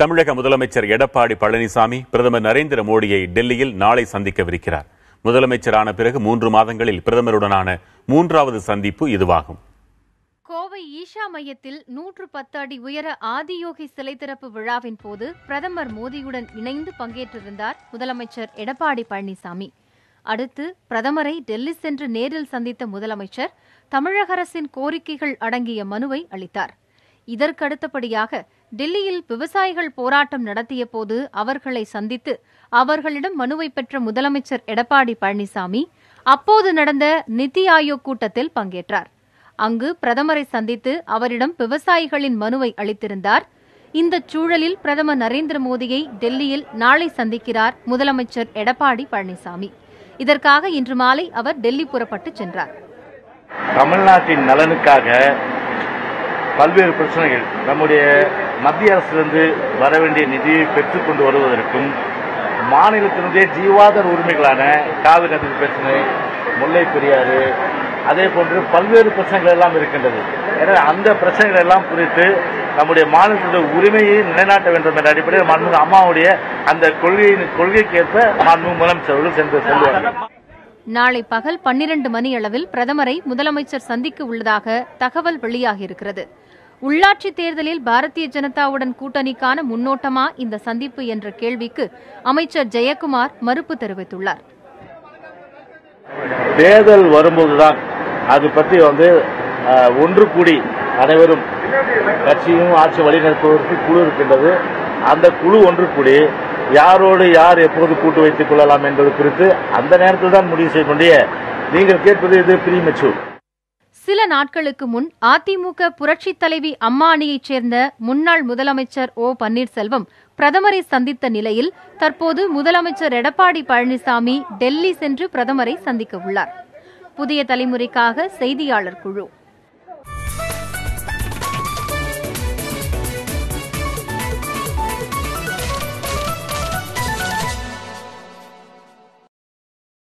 தமிழக முதலமைச்சர் எடப்பாடி பழனிசாமி பிரதமர் நரேந்திர மோடியை டெல்லியில் நாளை சந்திக்கவிருக்கிறார். முதலமைச்சரான பிறகு 3 மாதங்களில் பிரதமருடனான 3வது சந்திப்பு இதுவாகும். கோவை ஈஷா மையத்தில் 110 அடி உயர ஆதியோகி சிலை திறப்பு விழாவின் போது பிரதமர் மோடியுடன் இணைந்து பங்கேற்றிருந்தார் முதலமைச்சர் எடப்பாடி பழனிசாமி. அடுத்து பிரதமரை டெல்லி சென்று நேரில் சந்தித்த முதலமைச்சர் தமிழக அரசின் கோரிக்கைகள் அடங்கிய மனுவை அளித்தார். இதற்கடுத்தபடியாக டெல்லியில் விவசாயிகள் போராட்டம் நடத்திய போது அவர்களை சந்தித்து அவர்களிடம் மனுவை பெற்ற முதலமைச்சர் எடப்பாடி பழனிசாமி அப்போது நடந்த நிதி ஆயோக் கூட்டத்தில் பங்கேற்றார். அங்கு பிரதமரை சந்தித்து அவரிடம் விவசாயிகளின் மனுவை அளித்திருந்தார். இந்த சூழலில் பிரதமர் நரேந்திர மோடியை டெல்லியில் நாளை சந்திக்கிறார் முதலமைச்சர் எடப்பாடி பழனிசாமி. இதற்காக இன்று மாலை அவர் டெல்லி புறப்பட்டு சென்றார். தமிழ்நாட்டின் நலனுக்காக பல்வேறு பிரச்சனைகள், நம்முடைய மத்திய அரசிலிருந்து வர வேண்டிய நிதியை பெற்றுக் கொண்டு வருவதற்கும், மாநிலத்தினுடைய ஜீவாதார உரிமைகளான காவிரி நதி பிரச்சனை, முல்லை பெரியாறு, அதே போன்று பல்வேறு பிரச்சனைகள் எல்லாம் இருக்கின்றது. எனவே அந்த பிரச்சனைகள் எல்லாம் குறித்து நம்முடைய மாநிலத்தினுடைய உரிமையை நிலைநாட்ட வேண்டும் என்ற அடிப்படையில் மாண்புமிகு அம்மாவுடைய அந்த கொள்கைக்கேற்ப மாண்புமிகு முதலமைச்சர் அவர்கள் செல்வார்கள். நாளை பகல் 12 மணி அளவில் பிரதமரை முதலமைச்சர் சந்திக்க உள்ளதாக தகவல் வெளியாகியிருக்கிறது. உள்ளாட்சி தேர்தலில் பாரதிய ஜனதாவுடன் கூட்டணிக்கான முன்னோட்டமா இந்த சந்திப்பு என்ற கேள்விக்கு அமைச்சர் ஜெயக்குமார் மறுப்பு தெரிவித்துள்ளார். தேர்தல் வரும்போதுதான் அது பற்றி ஒன்று கூடி அனைவரும் கட்சியும் ஆட்சி வழிநடத்துவதற்கு குழு இருக்கின்றது. அந்த குழு ஒன்று கூடி யாரோடு யார் எப்போது கூட்டு வைத்துக் கொள்ளலாம் என்பது குறித்து அந்த நேரத்தில் தான் முடிவு செய்ய வேண்டிய நீங்கள் கேட்பது இது ப்ரீமெச்சூர். சில நாட்களுக்கு முன் அதிமுக புரட்சித் தலைவி அம்மா அணியைச் சேர்ந்த முன்னாள் முதலமைச்சர் ஓ பன்னீர்செல்வம் பிரதமரை சந்தித்த நிலையில் தற்போது முதலமைச்சர் எடப்பாடி பழனிசாமி டெல்லி சென்று பிரதமரை சந்திக்க உள்ளார். புதிய தலைமுறைக்காக செய்தியாளர் குழு.